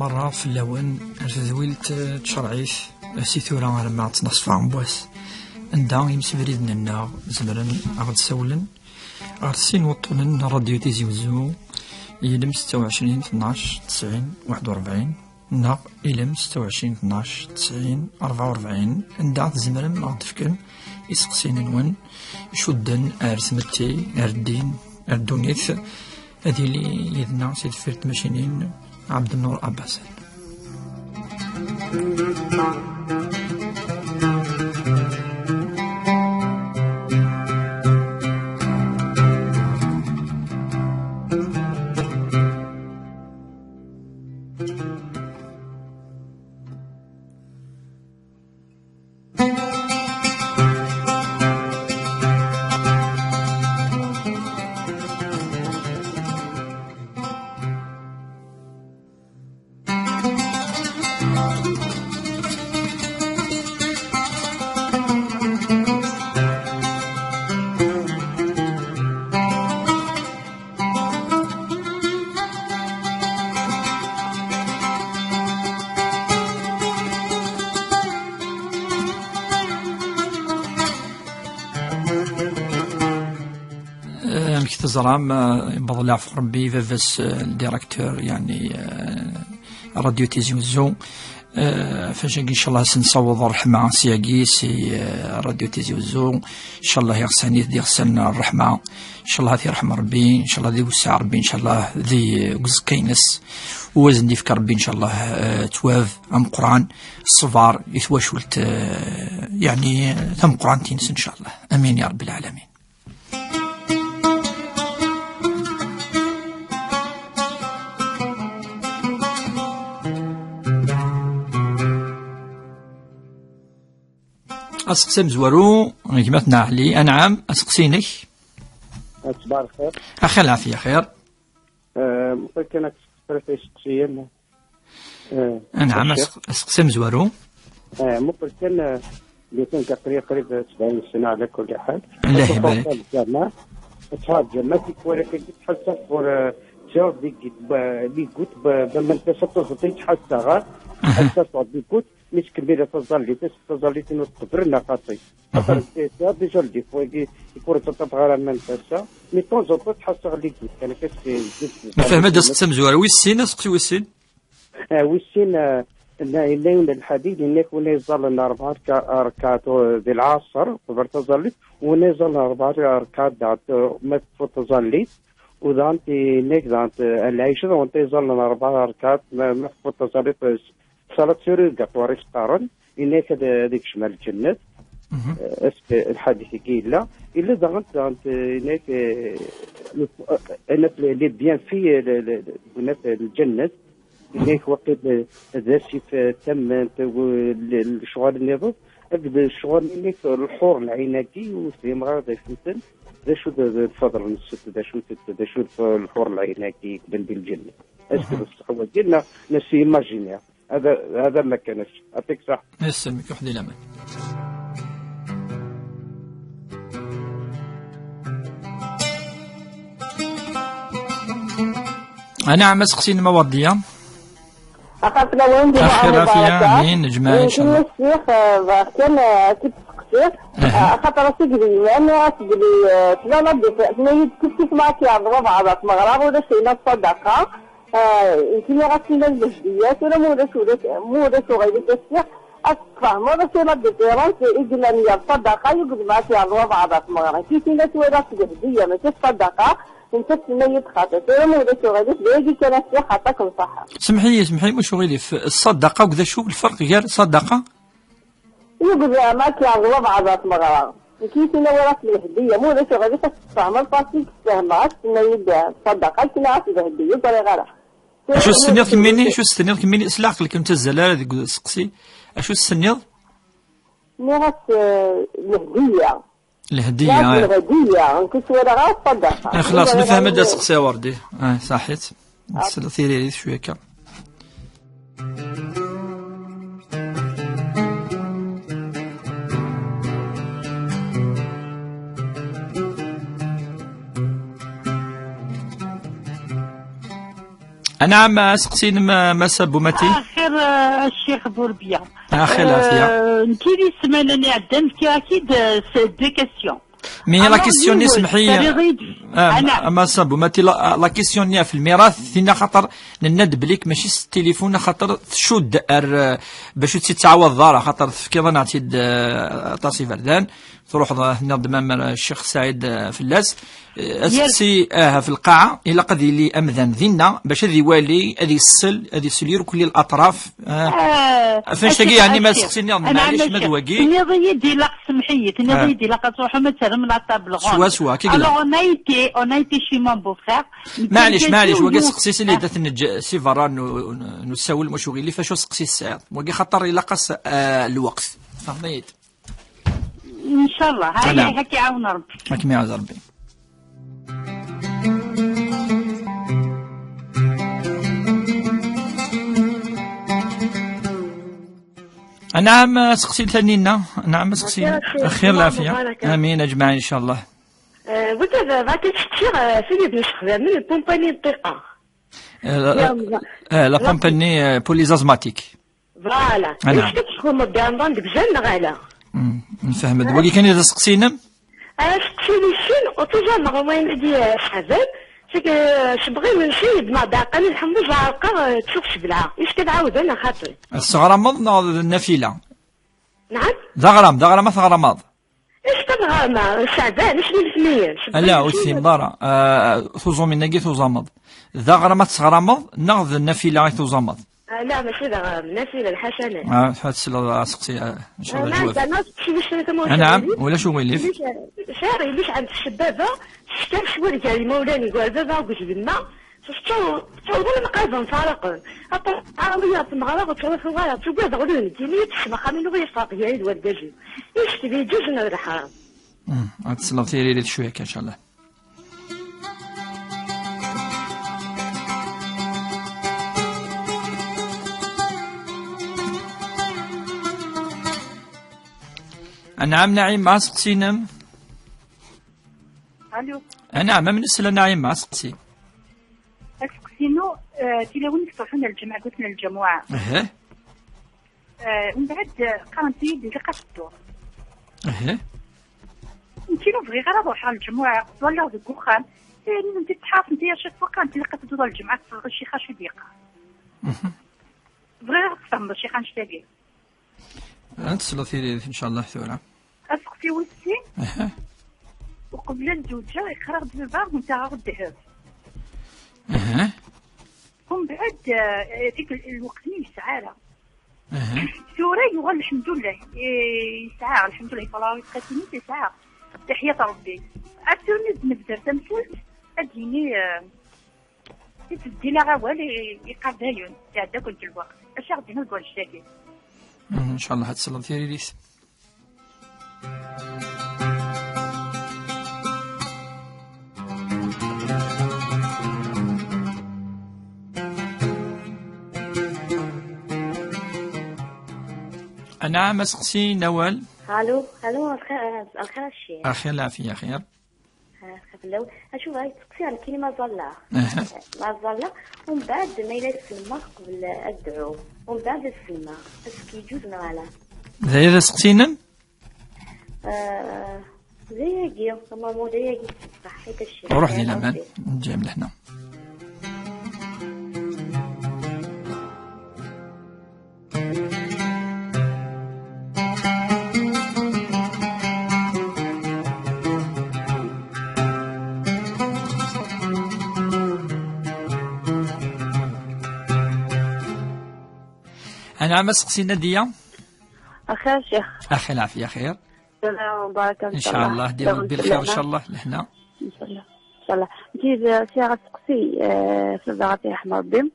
مرة في اللون رزويلت تشرعيت سيثورا لما تنصف عن بواس عندها يمسفريدنا لنا زمرا غد سولن غد سين وطولن راديو تيزي وزو يلم 26 12 90 41 نا يلم 26 12 90 44 عندها زمرا غد فكن يسقسين نون يشدن ارسمتي اردين اردونيث هذه اللي يدنا سيد فرت ماشينين عبد النور عباس. زرام بضل عفو ربي فيفس الديريكتور يعني راديو تيزي وزو فاش ان شاء الله سنصوض الرحمه سياقي سي راديو تيزي وزو ان شاء الله يغساني ذي غسلنا الرحمه ان شاء الله ذي رحمه ربي ان شاء الله ذي وسع ربي ان شاء الله ذي كينس ووزن دي فكر ربي ان شاء الله تواف ام قران الصفار يتواشولت يعني ثم قران تينس ان شاء الله امين يا رب العالمين. أسقسم زورو كما علي أنعم أسقسينك صباح الخير أخي العافية خير ممكن أسقسي شخصيا أنعم أسقسم زورو ممكن اللي كان قريب 70 سنة على كل حال الله يبارك الجامعة أصحاب جامعتك ولكن تحسب فور جاوب اللي قلت بما تسطر تحسها حتى صعد قلت مش كبيرة تظلي تنطبرنا قاطي خاطر ديجا اللي فوقي يكون تطبغ من تسا مي طون زوطو تحس غلي كان كاس فهم هذا سقسم زوار ويسين سقسي ويسين ويسين الليل الحديد انك ونزل 4 ركعات ذي العصر تظلي ونزل 4 ركعات ما تظلي وذانت نيك ذانت العيشه وانتظل 4 ركعات ما تظلي صلاة سوري قطوري ستارن إنك هذيك شمال الجنة الحديث قيل إلا ضغطت إنك أنا اللي بيان في الجنة إنك وقت ذاتي في تم الشغل النظام أبدا الشغل إنك الحور العيناكي وسيم غادا فيتن ذا شو الفضل نسيت ذا شو الحور العيناكي بالجنة أسكت الصحوة ديالنا نسي إيماجينير هذا ما كانش يعطيك صح يسلمك وحدي الأمان. أنا عم أسقسين مواضيع أخذنا وين دي أخيرا فيها أمين نجمع إن شاء الله الشيخ كان كيف تقصير خاطر سيدي أنا سيدي فلان بدي كيف معك يا ضرب على مغرب ولا شيء صدقة يمكن غسيل الجديات ولا مودة غير الشيخ أفهم هذا شيء ما بديران يجي لنا صدقة يقول معك يا ضرب على مغرب كيف ناس ولا الجدية ما صدقة انت تميت خاطر ولا مودة غير بيجي كان الشيخ حطكم صح. سمحي مش غير في الصدقة وكذا شو الفرق غير صدقة؟ يقول معك يا ضرب على مغرب كيف نورث الهدية مو ليش غادي تستعمل باسيك استعمال تميد صدقة كنا الهدية طريقة شو السنيض كميني اسلاق لك انت الزلالة ديك سقسي شو السنيض؟ ميراث الهدية كنت ولا غير صدقة خلاص نفهم هذا سقسي وردي صحيت ثيري شوية كا نعم سقسين ما سبومتي اخر الشيخ بوربيا اخر عافيه انت لي السمانه اللي عدنت اكيد دي كيسيون مي لا كيسيون اسمحي ما سبومتي لا كيسيون في الميراث ثينا خاطر نند بليك ماشي التليفون خاطر تشد باش تتعوض دار خاطر تفكير نعطي طاسي فردان تروح هنا ضمام الشيخ سعيد فلاس اسقسي في القاعه الا قد لي امذن ذينا باش هذي والي هذي السل يركل لي الاطراف فاش تلقي يعني ما سقسيني معليش ما دواكي نضي دي لا سمحيه نضي دي لا تروحوا مثلا من الطابل غون سوا كي قلنا اون ايتي شي مون بو فخير معليش واقي سقسيس اللي دات سي فران نساول مش غير فاش سقسي الساعه واقي خاطر الا قص الوقت فهميت ان شاء الله هاي هكا يعاون ربي هاك ما يعاون ربي نعم سقسي ثانينا نعم سقسي خير العافيه امين اجمعين ان شاء الله قلت غادي تشتي سيدي بن شخبان من البومباني الدقيقه لا بومباني بوليزازماتيك فوالا واش كتشكون بيان ديك جنة غالا نفهم ولي كان اذا سقسينا سقسيني شين وتجمع وين دي شحال شبغي من شي ما باقا الحمد لله عاقه تشوف شبلعه ايش كنعاود انا خاطري الصغرمض ناض النافله نعم دغرم ثغرمض ايش تبغى شعبان ايش الفنيين لا وثيم دارا ثوزو من نقي ثوزامض دغرم ثغرمض ناض النافله ثوزامض لا ماشي النافله الحسنات هاد السلا سقسي ان شاء الله جواب نعم نعم ولا شو ويليف شاري ليش عند الشبابه شكال شويه قال مولاني قال بابا قلت بالماء تصور مقازن فارق عربيات المغرب تصور في الغايه تقول ضغلون ديني تسمع خامين وغير فاق يا الواد داجي ايش تبي جوجنا ولا حرام هاد السلا تيري شويه ان شاء الله نعم نعيم ما سقسينم الو نعم من السلا نعيم ما سقسي سقسينو تلاوين يفتحون الجمعة قلت لنا الجماعة ومن بعد قرنتي ديك الدور انتي نبغي غير نروح على الجمعة ولا ذوك وخام انت تحاف انت شي فوق انت لقيت تدور الجمعة في شي خاش دقيقة بغي تفهم شي خانش تاقي انت سلطي ان شاء الله ثورة اسقسي وسي وقبل الزوجة يقرر بالباب وانت غا الذهب ومن بعد ديك الوقت يسعى ثورة يغال الحمد لله يسعى الحمد لله فلا يتقاتلني يسعى تحية ربي عاد نبدا تمثل اديني تدي لها غوالي يقردايون تعدا كنت الوقت اش غادي نقول الشاكي ان شاء الله هتصل ثيري ليس أنا مسقسي نوال الو الخير الشيخ اخير العافيه خير لو اشوف هاي تقصي على كلمه ظله ما ظله ومن بعد ما يلا السلمى قبل الدعو ومن بعد السلمى بس كيجوز نغالا زي سقسينا زي يجي ماما زي يجي صح هيك الشيء روح لي لمان نجي من هنا أنا عم أسقسي ندية أخير شيخ أخي العافية خير سلام وبركة إن شاء الله ديروا بالخير إن شاء الله لهنا إن شاء الله إن شاء الله نجي سي غتسقسي في الزغطي رحمة ربي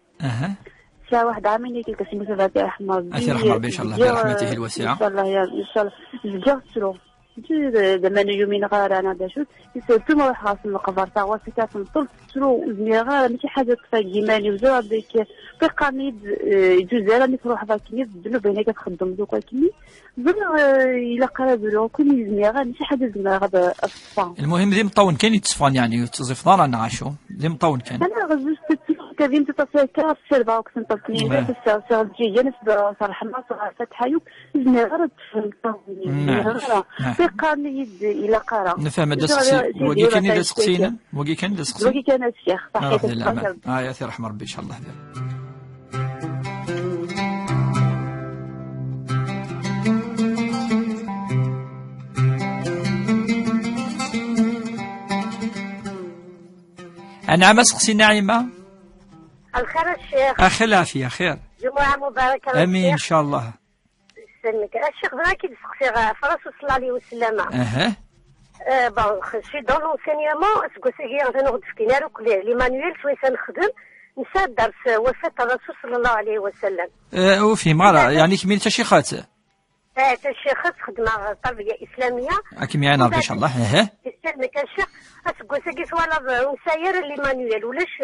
ساعة واحد عامين يجي كاسمو في الزغطي رحمة ربي أثير رحمة ربي إن شاء الله برحمته الواسعة إن شاء الله إن شاء الله الجغ سلو زمان يومين غير انا داشوت يسالتو ما راح راسم القفر تاع واسكات نطل تسرو زمير غير ماشي حاجه تفاجئ مالي وزاد ديك بقانيد يجوز راني تروح ذاك الذنوب هنا كتخدم دوك كيمي زعما الا قراب له كل زمير غير ماشي حاجه زعما غدا الصفا المهم ذي مطون كان يتصفان يعني تصيف دار انا عاشو ذي مطون كان انا غزوت كذي تتصل السربة وكسن تصنيع بس الجيجة نسبة صراحة ما فتحة يوك زنغرة في قارن يد إلى قارة نفهم هذا السقسي وقي كان إذا سقسينا وقي كان إذا سقسينا وقي كان الشيخ صحيح يا أخي رحمة ربي إن شاء الله. نعم سقسي نعيمة. الخير الشيخ. أخي العافية خير. جمعة مباركة. أمين إن شاء الله. يسلمك الشيخ. بغا كي تسقسي فرسول صلى الله عليه وسلم. بون شي دون لونسينيومون اسكو سيغي غنغد في كينار وكلي ليمانويل شويه سنخدم نسى درس وفاة الرسول صلى الله عليه وسلم. وفي مرة يعني كمية تشيخات. تشيخات خدمة تربية إسلامية. كيما يعني ربي إن شاء الله. يسلمك الشيخ. اسكو سيغي سوالا نساير ليمانويل ولاش.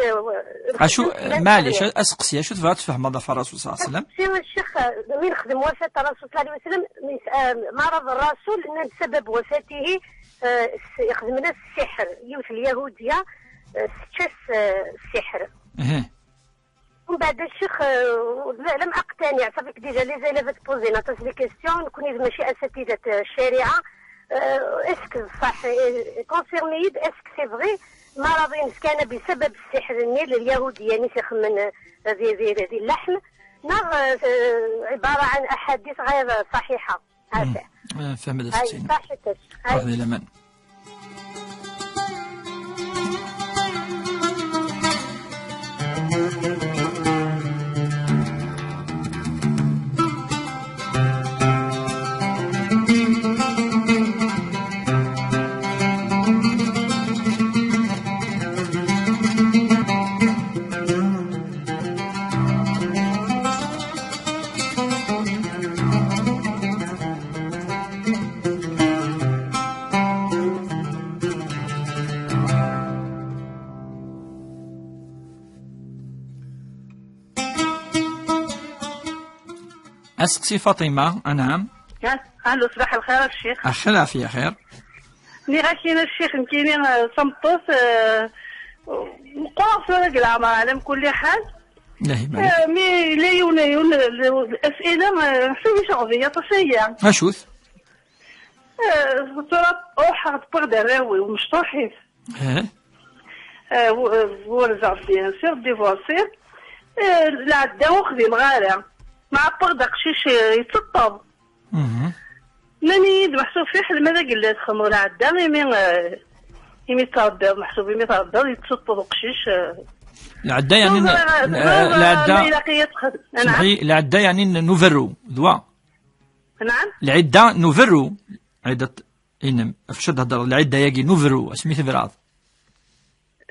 اشو معليش اسقسي شو تبغى تفهم هذا الرسول صلى الله عليه وسلم. سي الشيخ من خدم وفاة الرسول صلى الله عليه وسلم مرض الرسول ان بسبب وفاته يخدم لنا السحر يوث اليهودية استشاف السحر. ومن بعد الشيخ لم اقتنع صافيك ديجا لي زيليف تبوزينا تاس لي كيستيون نكون ماشي اساتذة الشريعة اسك صح كونسيرنيد اسك سي فغي مرض كان بسبب السحر النيل اليهودية يعني يخمن ذي اللحم نغ عبارة عن احاديث غير صحيحة. فهم هذا السين. هذه الأمان. أسقسي فاطمة. نعم. الو صباح الخير الشيخ. أخي العافية خير. ني غاشينا الشيخ نكيني صمطوس مقاصر كاع ما على كل حال. لا مي لا يون الأسئلة ما نسويش غضية تصية. أشوف. ترى أوحد بغدا راوي ومشطوحيف. ورزع بيان سير ديفورسي. العدا وخدي الغالة. مع بغدا قشيش يتسطب. ماني محسوب فيه حل ماذا قال لي تخمر العدا يمي تربى محسوب يمي تربى يتسطب قشيش. العدا يعني العدا يعني نوفرو دوا. نعم. العدا نوفرو عدة إنم فاش تهضر العدا ياكي نوفرو سميت فراض.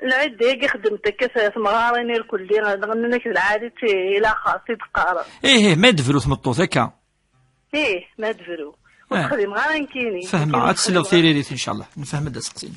العدة ياكي خدمتك كاس مغارين الكل غننك العادي إلى خاصي تقارن. ما يدفرو تمطوط هكا. ما يدفرو. وتخدم غارين كيني. فهم عاد تسلو ثيريريت إن شاء الله نفهم هذا سقسينا.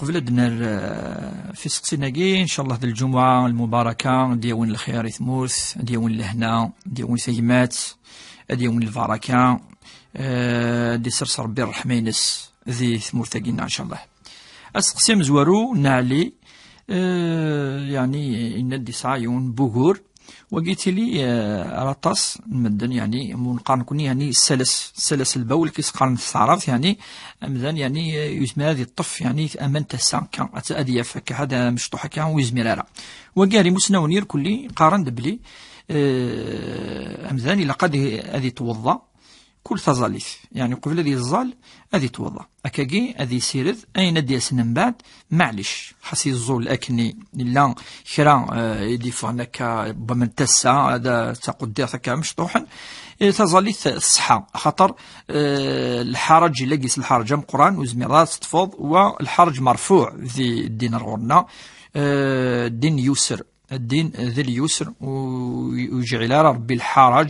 قبل دنا في سقسيناكي ان شاء الله ذي الجمعه المباركه ديون الخير يثموث ديون الهنا ديون سيمات ديون البركه دي سرس ربي الرحمه ينس ذي ثمورتاكينا ان شاء الله. السقسي مزوارو نعلي يعني ان دي سايون بوغور وقيت لي رطاس المدن يعني منقارن يعني سلس البول كيسقارن في الثعرف يعني مدن يعني يزمر هذه الطف يعني امان تسا كان ادياف هذا مشطوح كان ويزمر راه وقاري مسناونير كلي قارن دبلي أمذان إلا قد هذه توضأ كل تظاليث يعني قبل هذه الزال هذه توضأ أكاكي هذه سيرد أين دياسنا من بعد معلش خاص يزول أكني إلا كرا يدي فهناك بمن تسع هذا تقول ديرتك مشطوحا تظاليث الصحة خاطر الحرج لقيس الحرج قرآن وزميرات تفض والحرج مرفوع ذي الدين الغرنا الدين يسر الدين ذي اليسر ويجعل ربي الحرج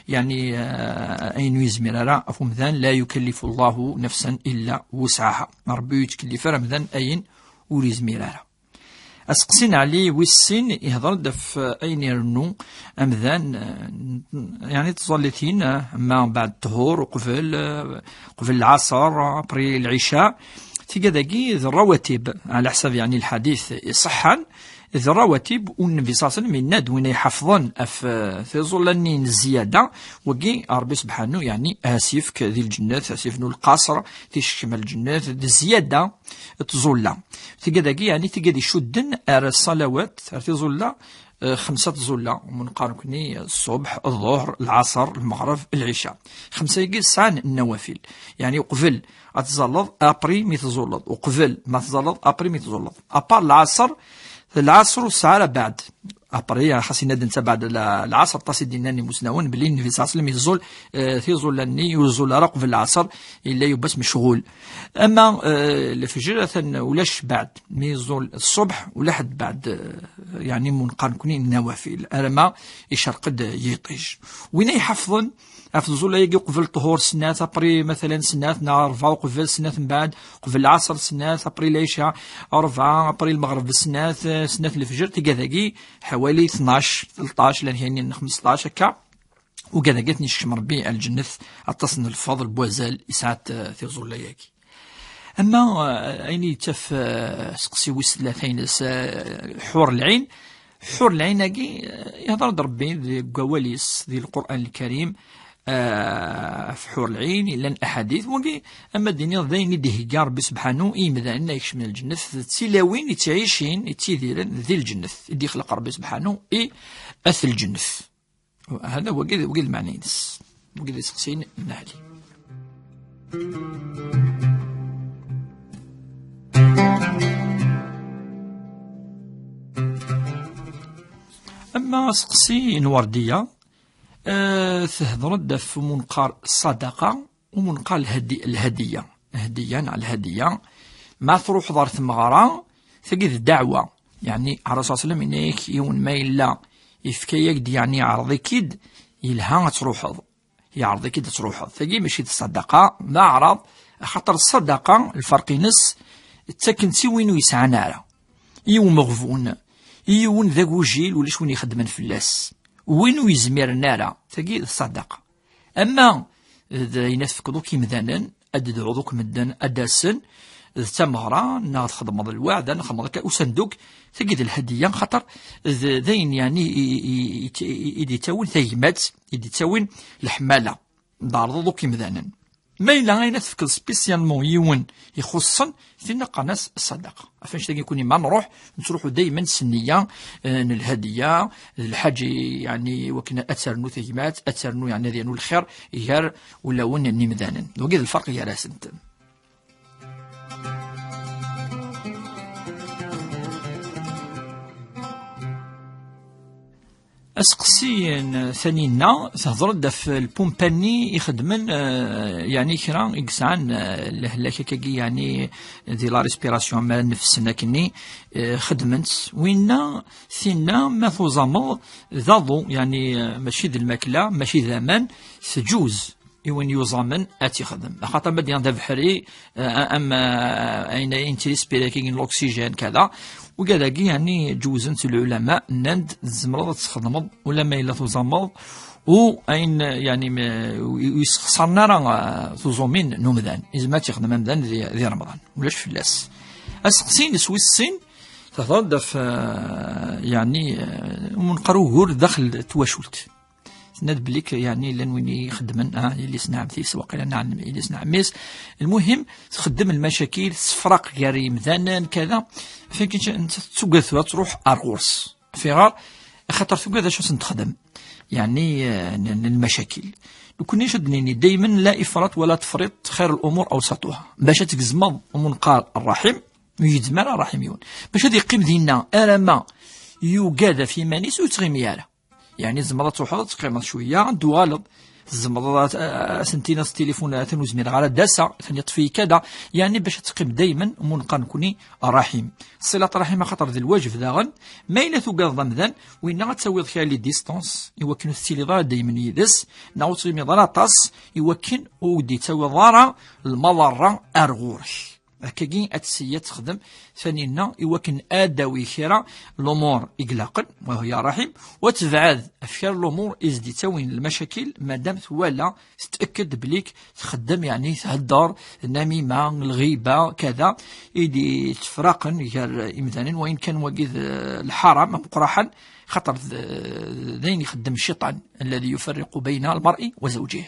يعني أين يزمر أفمذان لا يكلف الله نفسا إلا وسعها ربي يتكلف رمذان أين وليزمرها أسقسين عليه والسين يهضر دف أين يرنو أمذان يعني تظلتين ما بعد الظهور وقفل العصر بري العشاء تيجي الرواتب على حسب يعني الحديث صحا ذي الرواتب والنبي صلى الله عليه وسلم يناد وين يحفظن في ظلنين الزيادة وقي ربي سبحانه يعني آسف كذي الجنات آسف نو القصر تشمل الجنات الزيادة تظل تيجي يعني تيجي شدن الصلوات تظل 5 ظلة منقارني الصبح الظهر العصر المغرب العشاء 5 يجي سان النوافل يعني قبل أتزلط أبري ميتزلط وقبل ما تزلط أبري ميتزلط أبار العصر والساعة بعد أبري خاص ندن بعد العصر تصل ديناني مسنون بلي النبي صلى الله عليه وسلم يزول تيزولني يزول رق في العصر إلا يبس مشغول أما الفجر ولاش بعد ميزول الصبح ولا حد بعد يعني منقارن كوني النوافل أما يشرقد يطيج وين يحفظن أفضل يجي قبل طهور سنات أبري مثلا سنات نهار 4 قبل سنات من بعد قبل العصر سنات أبري العشاء 4 أبري المغرب سنات الفجر تيجي حوالي 12 13 لان يعني 15 هكا وكذا جاتني الشم ربي الجنة اتصن الفضل بوزال إسعات في ظلياكي أما أيني تف سقسي وسلاتين حور العين حور العين أجي يهضر ربي ذي قواليس ذي القرآن الكريم في حور العين إلا الأحاديث وقي أما الدنيا ذين ديه ربي سبحانه إيمذا أن يكش من الجنة تسيلاوين يتعيشين يتيذيرن ذي الجنة يدي خلق ربي سبحانه أث الجنة هذا وقيد المعنى ينس وقيد يسقسين النهلي أما سقسي نوردية تهضر دف منقار الصدقة ومنقار الهدية على الهدية ما تروح دار ثمغرة ثقيد الدعوة يعني على الرسول صلى الله عليه وسلم إنك يوم ما إلا يفكيك يعني عرضي كيد يلها تروحض يعرضي كيد تروحض ثقي ماشي الصدقة ما عرض خاطر الصدقة الفرق نص تسكنتي وينو يسعى نارا يوم مغفون يوم ذاك وجيل ولا شوين يخدمن فلاس وينو يزمير نارا تقي الصدقة أما إذا ينفقدو كي مذانا أدد عضوك مدن أداسن تمغرا ناغ تخدم هذا الوعد نخدم هذاك وصندوق تقي الهدية خاطر ذين يعني يدي تاون ثيمات يدي تاون الحمالة دار كي مذانا ما إلا غاينا تفكر سبيسيالمون يون يخصن فينا قناص الصدقة عفاش تاقي يكوني ما نروحو دايما سنية الهدية الحاجة يعني وكنا أتسرنو ثيمات أتسرنو يعني ذينو الخير يهار ولا ون نمذانا وقيد الفرق يا راسنت أسقسي ثانينا تهضر دف البومباني يخدمن يعني كرا يقسعن لهلاك كي يعني دي لا ريسبيراسيون ما نفسنا كني خدمنت وينا ثينا ما توزامل ذاضو يعني ماشي ذي الماكلة ماشي ذامان سجوز يوين يوزامن أتي خدم خاطر بديان ذا بحري أما أين ينتريسبيري كي الأكسجين كذا وكذاكي يعني جوزنت العلماء نند الزمرض تخدمض ولا ما إلا تزمض وأين يعني يسخسرنا راه تزومين نومذان إذا ما تخدم ممذان ذي رمضان ولاش فلاس أسقسين سويسين تفضل يعني منقرو غور داخل تواشلت ند بليك يعني لان وين يخدمن اللي سنعم ثيس وقيلا نعم اللي سنعم ميس المهم تخدم المشاكل تفرق غير مثلا كذا فين كنت انت توقف تروح ارغورس في غار خاطر توقف شو تخدم يعني المشاكل. لو كنا شدنيني دايما لا إفراط ولا تفريط، خير الأمور أوسطها، باش تكزمض ومنقار الرحم يجزمان الرحميون، باش هذا يقيم دينا أرما يوجد في مانيس وتغيمياله. يعني زمرات وحدة تقيمت شوية دوالد زمرات سنتين التليفونات وزمير على داسة ثاني يطفي كذا، يعني باش تقيم دايما منقر نكوني رحيم. صلة الرحم خاطر ذي الواجب داغن ما إلا توقف ضمذان وإن غتساوي خيال لي ديستونس يوكن السيلي دايما يدس ناو تغيمي ضرا طاس يوكن ودي تساوي ضارة المضرة أرغورش هكاكي أتسيا تخدم ثانينا يوكن آداوي خيرا الأمور إقلاقا وهي رحم وتبعد أفكار الأمور إزدي تاوين المشاكل مادام ولا تتأكد بليك تخدم يعني تهدر النميمة الغيبة كذا إيدي تفراقا إمثالا وإن كان وقيد الحرام مقرحا خطر ذين يخدم الشيطان الذي يفرق بين المرء وزوجه.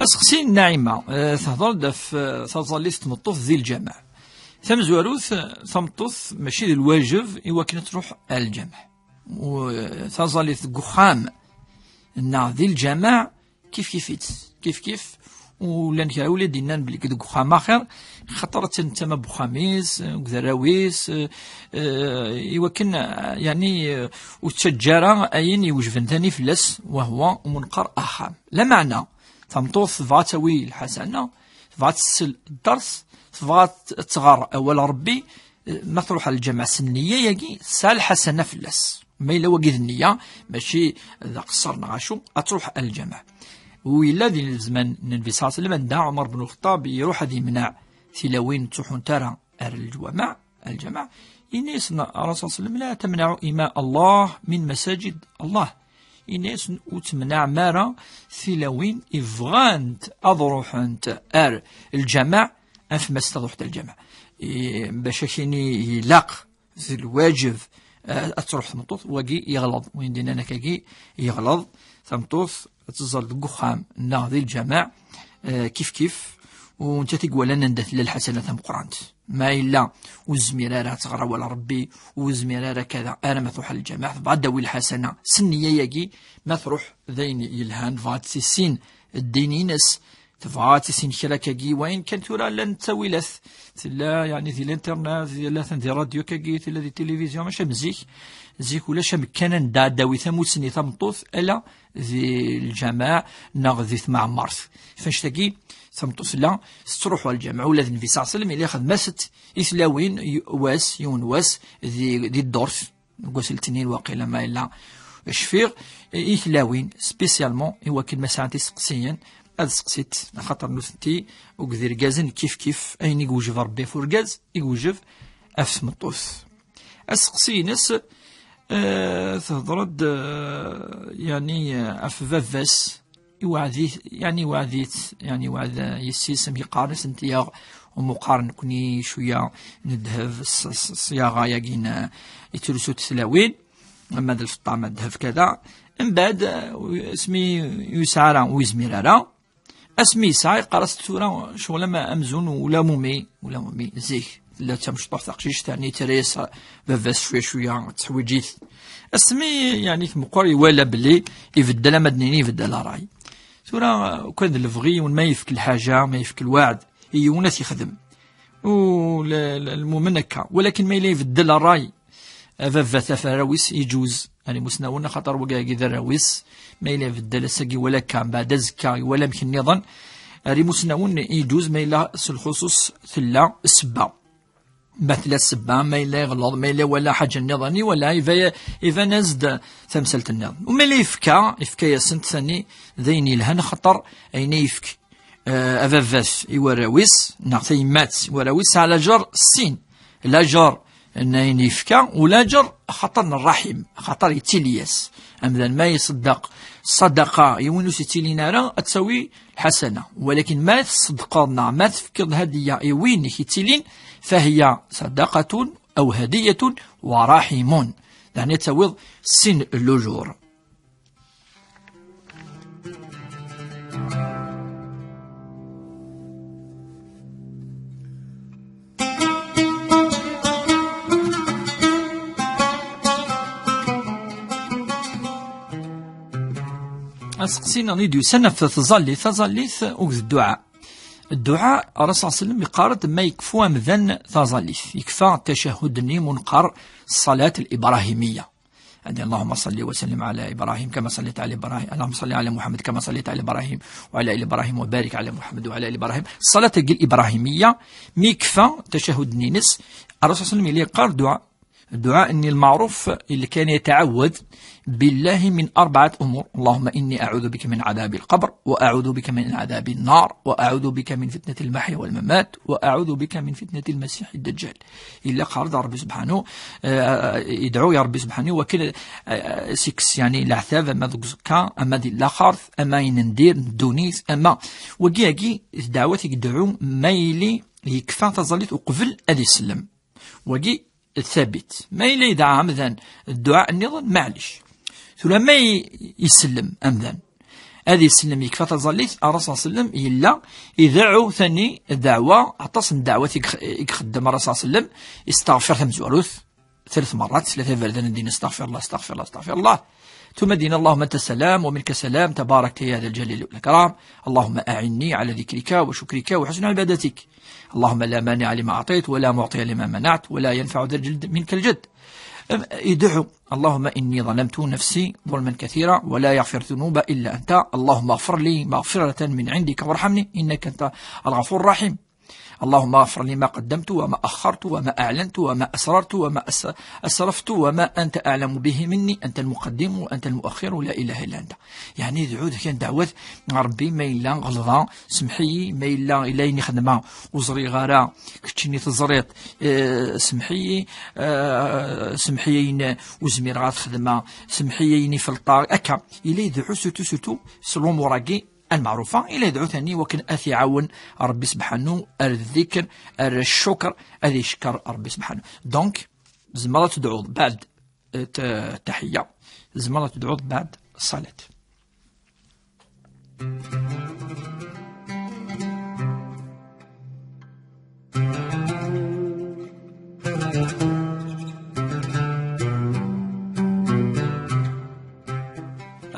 أسقسي الناعمة تهضر في تظليت تمطوف ذي الجامع ثم زواروث تمطوف ماشي الواجب إوا كانت تروح الجامع وتظليت قخام نا ذي الجامع كيف ولان كاع ولادنا بلي كدو قخام آخر خطر تنتما بخميس وذراويس إوا كان يعني وتشجرة أين يوجبن ثاني فلس وهو منقر أخام لا معنى تمطوف تبغى تسوي الحسنة تبغى تسل الدرس تبغى تغار أول ربي ما تروح على الجامع السنية يجي سال حسنة فلس ما إلا وقيد النية ماشي إذا قصرنا غاشو أتروح على الجامع. وإلا ذي الزمان النبي صلى الله عليه وسلم دا عمر بن الخطاب يروح هذه يمنع تلاوين تروحون ترى الجامع الناس الرسول صلى الله عليه وسلم لا تمنعوا إماء الله من مساجد الله الناس وتمنع مارا ثلاوين إفغانت أضروح أنت الجماع أفما استضحت الجماع باش كيني يلاق في الواجب أتروح تمطوط واقي يغلط وين دينا نكاكي يغلط تمطوط تزال قخام ناضي الجماع كيف وانت تقول لنا ندث للحسنة مقرانت ما إلا وزميرارة تغرى ولا ربي وزميرارة كذا أنا ما تروح الجماعة بعد دوي الحسنة سنية يجي ما تروح ذين يلهان فات سين الدينينس تفعات سين شراكاكي وين كانت ترى لن تسوي لث لا يعني ذي الانترنت ذي لا ذي راديو كاكي ذي التلفزيون ماشي مزيك ولا شام كان داوي ثموت سني ثمطوث الا ذي الجماع ناغذي مع مارس فاش تاكي ثمطوث لا تروحوا الجامع ولا النبي صلى الله عليه وسلم اللي اخذ مست إثلاوين واس يونواس ذي الدورس قوس التنين واقيلا ما الا شفيغ إثلاوين سبيسيالمون إوا كلمة ساعتي سقسيا هذا سقسيت خاطر نوثنتي وكذي ركازن كيف أين يوجف ربي فوركاز يوجف أفس مطوث أسقسي ناس تهضرد يعني أففافاس يوعديت يعني وعد يسيسم يقارس انتياغ ومقارن كوني شوية ندهف الصياغة ياقين يترسو تسلاوين أما ذا الفطام الدهف كذا من بعد اسمي يسعى ويزميرارا اسمي يسعى قرصت ثورة شغل ما أمزون ولا مومي زيك لا تمشطح تقشيش تاني تريس بفاس شوية تحويجيت اسمي يعني مقاري ولا بلي يفدل مدنيني يفدل راي ثورة كان الفغي وما يفك الحاجة ما يفك الوعد يونس يخدم والمؤمن هكا ولكن ما يلي يفدل الراي ففات فراويس يجوز يعني مسناونا خطر وقاقي ذا راويس ما إلا في الدلساقي ولا كان بعد زكا ولا مكن نظن ري مسناون يجوز ما إلا الخصوص ثلا السبا مثل السبا ما إلا يغلط ما إلا ولا حاجة نظني ولا إذا نزد تمثلة النظام وما إلا يفكا ياسنت ثاني ذيني الهن خطر أين يفك أفافاس يوراويس نعطي مات وراويس على جر السين لا جر أن يفكا ولا جر خطر الرحم خطر يتيلياس أمذا ما يصدق صدقة يونس يتيلينا تسوي حسنة ولكن ما تصدقنا ما تفكر هدية وين يتيلين فهي صدقة أو هدية ورحم يعني تسوي سن اللجور. أسقسينا نيديو سنة تظليث الدعاء الرسول صلى الله عليه وسلم يقارد ما يكفو مذن تظليث يكفى تشهدني منقر الصلاة الإبراهيمية يعني اللهم صل وسلم على إبراهيم كما صليت على إبراهيم، اللهم صل على محمد كما صليت على إبراهيم وعلى آل إبراهيم وبارك على محمد وعلى آل إبراهيم. الصلاة الإبراهيمية ميكفى تشهد نينس الرسول صلى الله عليه وسلم يقال الدعاء إني المعروف اللي كان يتعوذ بالله من 4 أمور: اللهم إني أعوذ بك من عذاب القبر، وأعوذ بك من عذاب النار، وأعوذ بك من فتنة المحيا والممات، وأعوذ بك من فتنة المسيح الدجال. إلا قارد ربي سبحانه يدعو يا ربي سبحانه وكل سكس يعني العذاب أما ذكا أما دي الآخر أما يندير دونيس أما وجي دعوتك يدعو مايلي يكفى تظلت وقبل أدي السلم وجي الثابت ما يلي يدعى أمذن الدعاء النظام معلش ثم ما يسلم أمذن هذه يسلم يكفى تظليت الرسول صلى الله عليه وسلم إلا يدعو ثاني الدعوة عطاس الدعوة يخدم الرسول صلى الله عليه وسلم يستغفر 3 مرات 3 فردان الدين استغفر الله استغفر الله استغفر الله ثم دين اللهم أنت السلام ومنك السلام تبارك يا ذا الجلال والإكرام اللهم أعني على ذكرك وشكرك وحسن عبادتك اللهم لا مانع لما أعطيت ولا معطي لما منعت ولا ينفع ذا الجد منك الجد. يدعو اللهم إني ظلمت نفسي ظلما كثيرا ولا يغفر الذنوب إلا أنت اللهم اغفر لي مغفرة من عندك وارحمني إنك أنت الغفور الرحيم. اللهم اغفر لي ما قدمت وما أخرت وما أعلنت وما أسررت وما أسرفت وما أنت أعلم به مني أنت المقدم وأنت المؤخر لا إله إلا أنت. يعني يدعو كان دعوة ربي ما إلا غلظة سمحي ما إلا إليني خدمة وزري غارة كتشيني تزريط سمحيين وزمير غات خدمة سمحييني في الطار أكا إلا يدعو سوتو سلوم وراقي المعروفة إلى يدعو ثاني وكن أثي عون ربي سبحانه الذكر الشكر أذي شكر ربي سبحانه. دونك زمرة تدعو بعد التحية زمرة تدعو بعد الصلاة.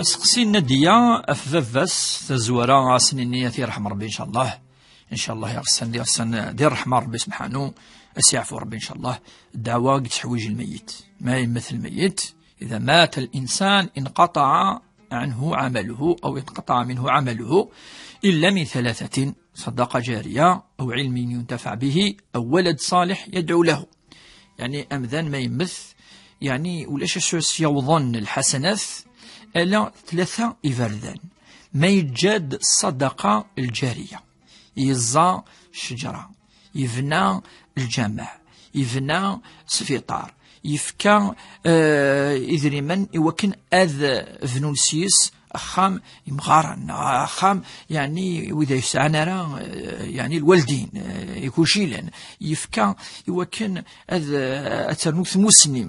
أسقسي الندية أففاس تزورا سنينية رحم ربي إن شاء الله يغسن دير رحمة ربي سبحانه أسيعفو ربي إن شاء الله. الدعوة تحويج الميت ما يمثل الميت إذا مات الإنسان انقطع عنه عمله أو انقطع منه عمله إلا من 3: صدقة جارية أو علم ينتفع به أو ولد صالح يدعو له. يعني أمذان ما يمث يعني ولاش يوظن الحسنات ألا 3 إفردان ما يجاد الصدقة الجارية يزا شجرة يفنى الجامع يفنى سفيطار يفكى إذريمن وكن أذ فنولسيس أخام مغارن أخام يعني وإذا يسعنا راه يعني الوالدين يكوشيلن يفكى يوكن أترنوث مسني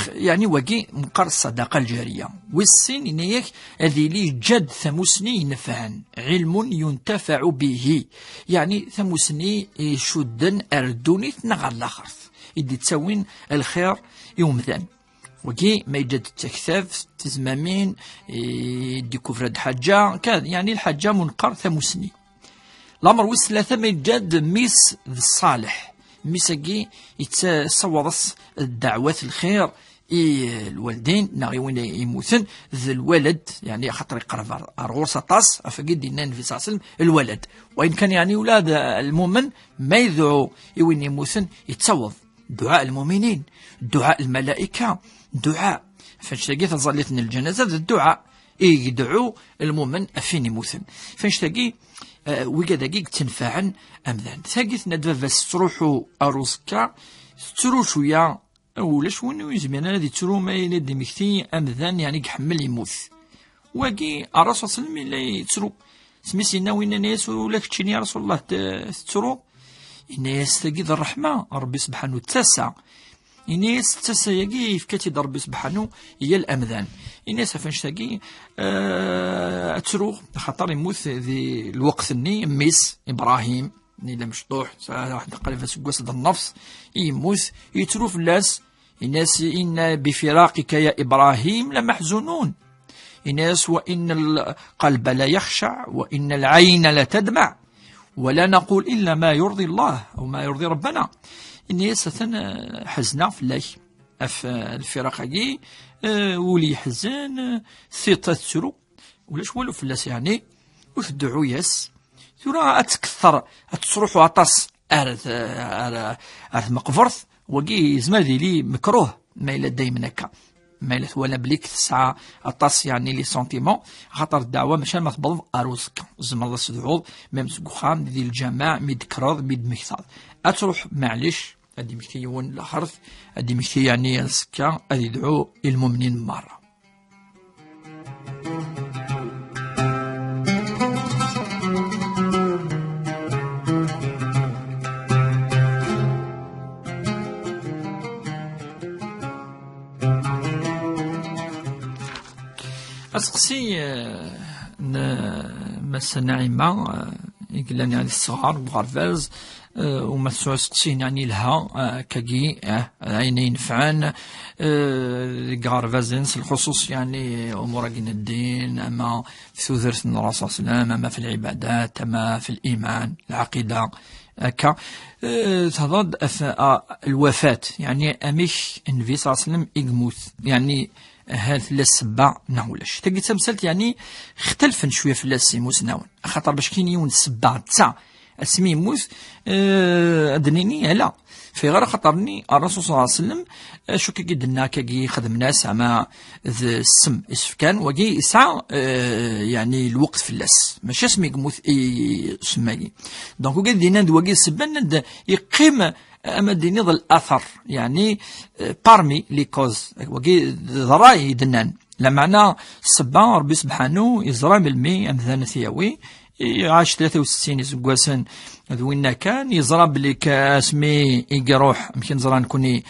يعني وقي مقر الصدقة الجارية والسين إنيك هذه لي جد ثمسني نفعا علم ينتفع به يعني ثمسني شدن أردوني نغال الآخر إدي تسوين الخير يوم ذن وكي ما يجد التكثاف تزمامين دي كفرد حاجة كان يعني الحاجة منقر 3 سنين. الأمر والثلاثة ما يجد ميس الصالح ميساكي يتصورص الدعوات الخير الوالدين ناغي وين يموتن ذا الولد يعني خاطر يقرب الغرصة طاس أفقد دينا النبي صلى الله عليه وسلم الولد وإن كان يعني أولاد المؤمن ما يدعو وين يموتن يتصوض دعاء المؤمنين دعاء الملائكة دعاء فاش تلاقي تظلت الجنازة الدعاء يدعو المؤمن أفين يموتن فاش تلاقي وكذاك تنفعن أمذان ثاقيت ندفاس تروحوا أروسكا تروح شوية ولاش وين يزمن هذه ترو ما يلد مكتي أمذان يعني يحمل يموت واقي الرسول صلى الله عليه وسلم اللي ترو سميسينا وين ناس ولا كتشيني يا رسول الله ترو الناس تجد الرحمة ربي سبحانه تسع الناس تسع يجي في كتيد ربي سبحانه هي الأمذان الناس فاش تجي تروح خاطر يموت ذي الوقت الني ميس إبراهيم إلا مشطوح واحد قال فسقوس النفس يموت يتروف الناس إن بفراقك يا إبراهيم لمحزونون الناس وإن القلب لا يخشع وإن العين لا تدمع ولا نقول إلا ما يرضي الله أو ما يرضي ربنا. الناس حزنا في الله في الفرق هي ولي حزن ثيطة تسرو ولاش والو فلاس يعني وتدعو ياس ترى أتكثر أتصروح وعطاس أرث مقفرث وقي زمان لي مكروه ما إلا دايما هكا ما إلا ولا بليك تسعى أطاس يعني لي سونتيمون خاطر الدعوة مشان ما تبض أروسك زمان الله سدعوض ميم سكوخام ديال الجماع ميد كراض ميد مكثاض أتروح معليش أدي مكتي يون الحرث أدي مكتي يعني السكا أدي يدعو المؤمنين مرة. أسقسي مس نعيمة يقلاني على الصغار وغرفاز ومسوا أسقسي يعني لها كاكي عينين فعان غرفازنس الخصوص يعني أمور الدين أما في ثوثرة الرسول صلى الله عليه وسلم أما في العبادات أما في الإيمان العقيدة هكا تضاد الوفاة يعني أميش النبي صلى الله عليه وسلم يموت يعني هذا السبع ناولاش تلقي تمثلت يعني اختلفن شويه في السيموس ناون خاطر باش كاين يون السبع تاع اسمي يموت ادنيني لا في غير خاطرني الرسول صلى الله عليه وسلم شو كي قدنا كي خدم ناس مع السم اسفكان وكي يسعى يعني الوقت في اللاس ماشي اسمي يموت سماي دونك وكي دينا دواكي السبان يقيم أما ديني ظل الأثر يعني بارمي لي كوز وكي ضراي دنان لمعنى الصبا ربي سبحانه يزرى بالمي أمثال ثياوي عاش 63 زقواسن وين كان يزرى بلي كاسمي يروح يمكن زرا نكوني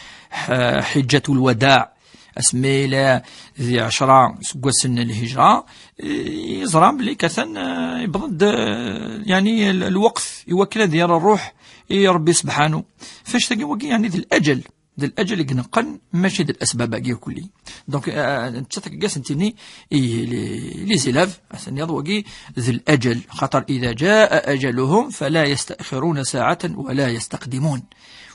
حجة الوداع اسمي لا ذي 10 زقواسن الهجرة يزرى بلي كثن يبرد يعني الوقت يوكل ديال الروح يا ربي سبحانه فاش تلقى وكي يعني ذي الأجل يقنقن ماشي ذي الأسباب كاع كلي دونك انت تلقى سنتيني لي زيلاف سنيض وكي ذي الأجل خاطر إذا جاء أجلهم فلا يستأخرون ساعة ولا يستقدمون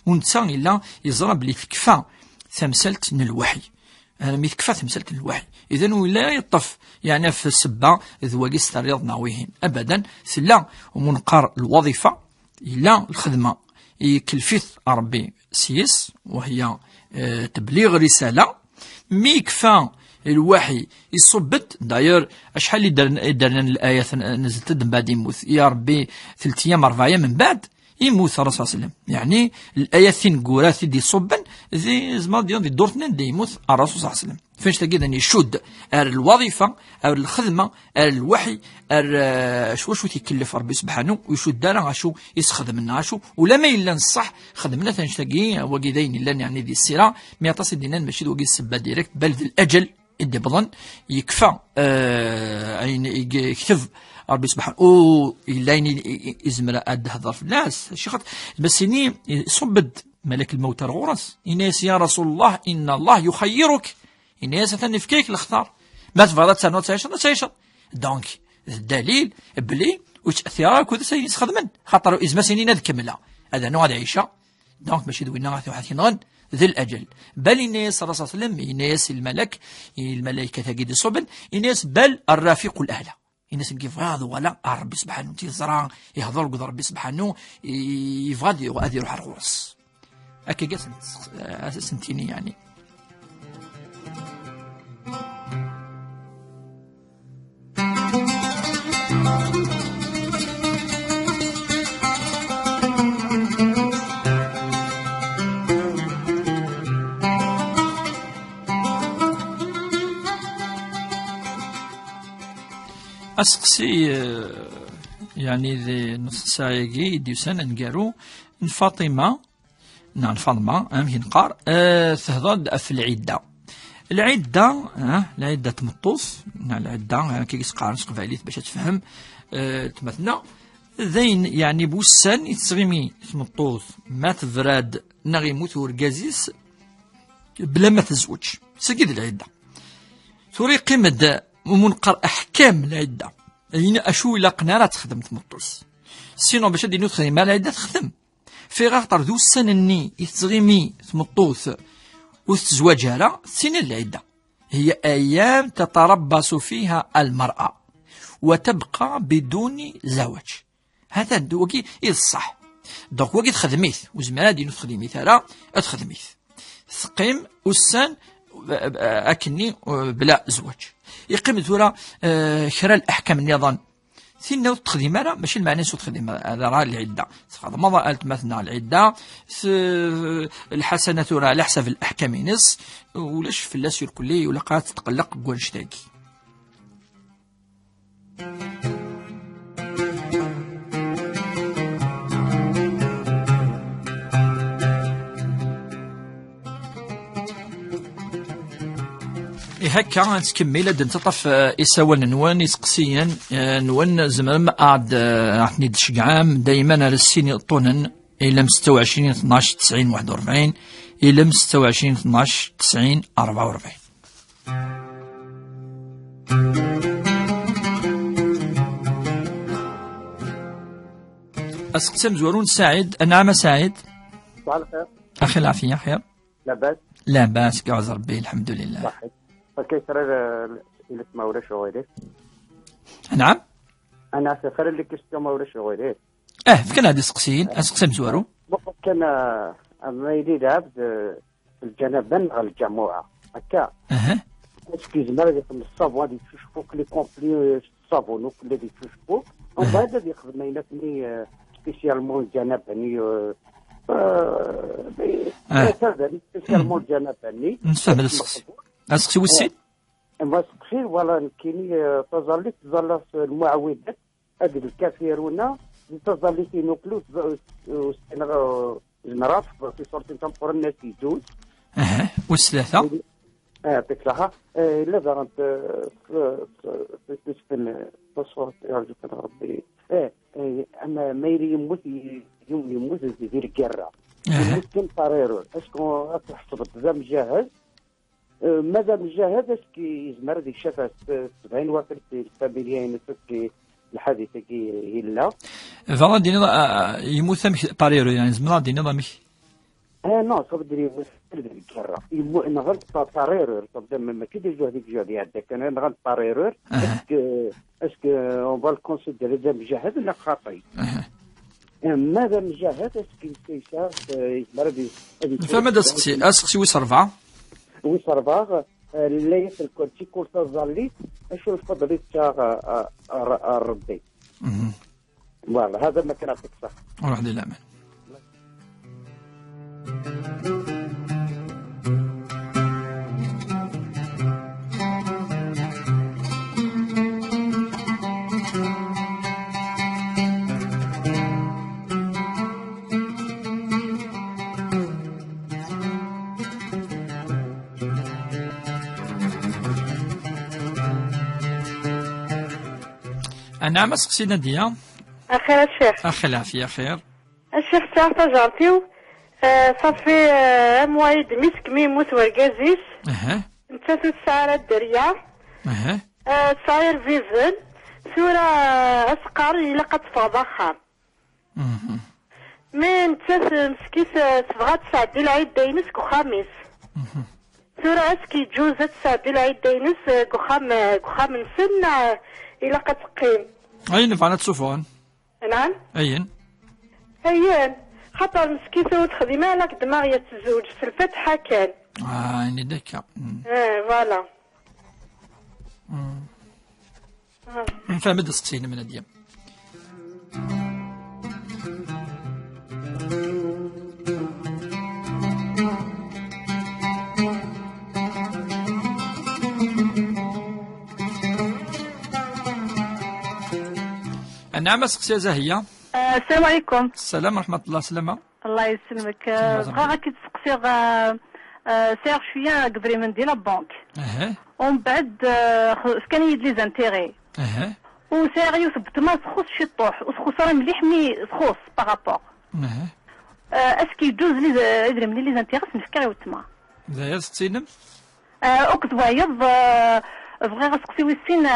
ونتسان إلا يزرب لي تكفى ثمثلت من الوحي مي تكفى ثمثلت الوحي إذن ولا يطف يعني في السبة ذواقي ستريض ناويهن أبدا سلا ومنقر الوظيفة إلا الخدمة يكلفث ربي سيس وهي تبليغ رسالة ميكفى الوحي يصبت داير اشحال اللي درنا الآية نزلت من بعد يموت يا ربي 3 أيام 4 أيام من بعد يموت الرسول صلى الله عليه وسلم يعني الآية ثين قورات دي صبا ذي زمان ديال دورتنا دي يموت الرسول صلى الله عليه وسلم فاش تلقى اني شد الوظيفه او الخدمه الوحي شو تيكلف ربي سبحانه ويشد دارا شو يسخدم لنا شو ولا ما الا نصح خدمنا تنشتاقي وكيدين الا يعني دي السيره ما تصل دينا ماشي وكي السبه ديريكت بل الاجل يدي بظن يكفى عين يكتب ربي سبحانه او الا يزمر اد هضر في الناس شي خاطر بس اني صبد ملك الموت الغرس إناس يا رسول الله إن الله يخيرك إناس تنفكيك الاختار ما تفضل تسانو تعيش دونك الدليل بلي وش أثيرك وذا سينيس خدمن خاطر إزما سنين كاملة هذا نوع العيشة دونك ماشي دوينا غاثي واحد كينغن ذي الأجل بل الناس صلى الله عليه وسلم إناس الملائكة تجد صبن إناس بل الرفيق الأعلى الناس كيف هذا ولا ربي سبحانه تيزرع يهضر قدر ربي سبحانه يفغادي وأذي روح الغرس أكي قسم سنتيني يعني أسقسي يعني ذي نص ساعة ديوسان نقارو فاطمة نعم فاطمة يمكن قار تهضر في العدة العدة تمطوس العدة كي يسقار نسقف عليه باش تفهم تمثلنا ذين يعني بوسان يتسغيمي تمطوس ما تفراد نغيموت ورقازيس بلا ما تزوج سكيد العدة ثوري قيمة ومنقر أحكام العدة يعني أشو إلا قنارة تخدم تمطوس سينو باش دينو تخدم العدة تخدم في غاطر ذو السنني يتغيمي تمطوث وتزواجها سنين العدة هي أيام تتربص فيها المرأة وتبقى بدون زواج. هذا دوكي الصح دونك وكي تخدميث وزمان دينو تخدميث على تخدميث ثقيم والسن أكني بلا زواج يقيم ثورة خرا الأحكام النظام ثينا تخدم راه ماشي المعنى سو تخدم هذا راه العدة هذا ما قالت مثلا العدة الحسنة راه على حسب الأحكام نص ولاش فلاس الكلي ولا قالت تقلق كونشتاكي. هكا نتكمل هاد نتطف إساوان نوان يسقسيا نوان زعما عاد عطني دشق عام دايما على السين طونن إلى 26 12 90 41 إلى 26 12 90 44. أسقسم زورون سعيد أنعم سعيد. صباح الخير. أخي العافية خير. لا بأس. لا بأس كعز ربي الحمد لله. صحيح. فكيف راه إلى ما ولا شغيره؟ نعم. أنا سافر اللي كيستو ما ولا شغيره. فكان هادي سقسين أسقسم زورو. كان ما يريد عبد الجنبان على الجماعة هكا. اسكي زمر يخدم الصابون غادي تشوفوك لي كومبلي الصابون وكل اللي تشوفوك ومن بعد غادي يخدم ينافني سبيسيالمون الجنباني سبيسيالمون الجنباني. نفهم السقسي. أسقسي والسيد؟ ما سقسي ولا كايني تظلي المعوذات هاد الكافرون تظلي تينوكلو زمرات في صورة تنقر الناس يجوز. والثلاثة؟ يعطيك الصحة. إلا بغيت في التصوير يرجوك ربي أما ما يموت يوم يموت يدير الكرة يموت كم طريرو اسكو تحسب ذا مجهز ماذا مجهز اسكي يزمر ديك شافها 70 وقت الفاميليين تسكي الحادثة كي هلا فغا دينا يموت طريرو يعني زمرا دينا ضمي نو صوب دري الكرة نغلط طريرور صوب ما كيدير جو هذيك جو يعدك انا نغلط طريرور اسكو اون فال كونسيديري ذا مجهز ولا خاطي ماذا مجهز اسكي كيسا مرضي فماذا اسقسي ويس 4 ويس 4 لا يصل كلشي كل تظلي اشو الفضل تاع الربي فوالا هذا ما كان يعطيك صح روح دير الامان. نعم اسقسي نادية. أخير الشيخ. أخي العافية خير. الشيخ تاع تجارتيو صافي مواعيد مسك ميموت ورقازيس. نتا تسعر الدريا. صاير فيزن ثورة أسقر إلا قد تفاض آخر. مي نتا مسكيت تبغى تسعدي العيد داينس كخاميس. ثورة اسكي جوزة تسعدي العيد داينس كخام نسن إلا قد تقيم. أين فعنا تسوفون؟ نعم. أين خاطر مسكيته وتخدمها لك دماغ تزوج في الفتحة كان. يعني دكا. فوالا. نفهم هاد السقسينة من هادية. نعم سقسية زاهية. السلام عليكم. السلام ورحمة الله سلامة. الله يسلمك. بغا كي تسقسي سير شوية قبري من ديال بانك. ومن بعد كان يد لي زانتيغي. وسير يثبت ما تخص شي طوح وتخص راه مليح مي تخص بارابور. اسكي يجوز لي يدري ملي لي زانتيغي نفكر يوتما. زايا ستينم. وكتبايض بغي غنسقسي ويسين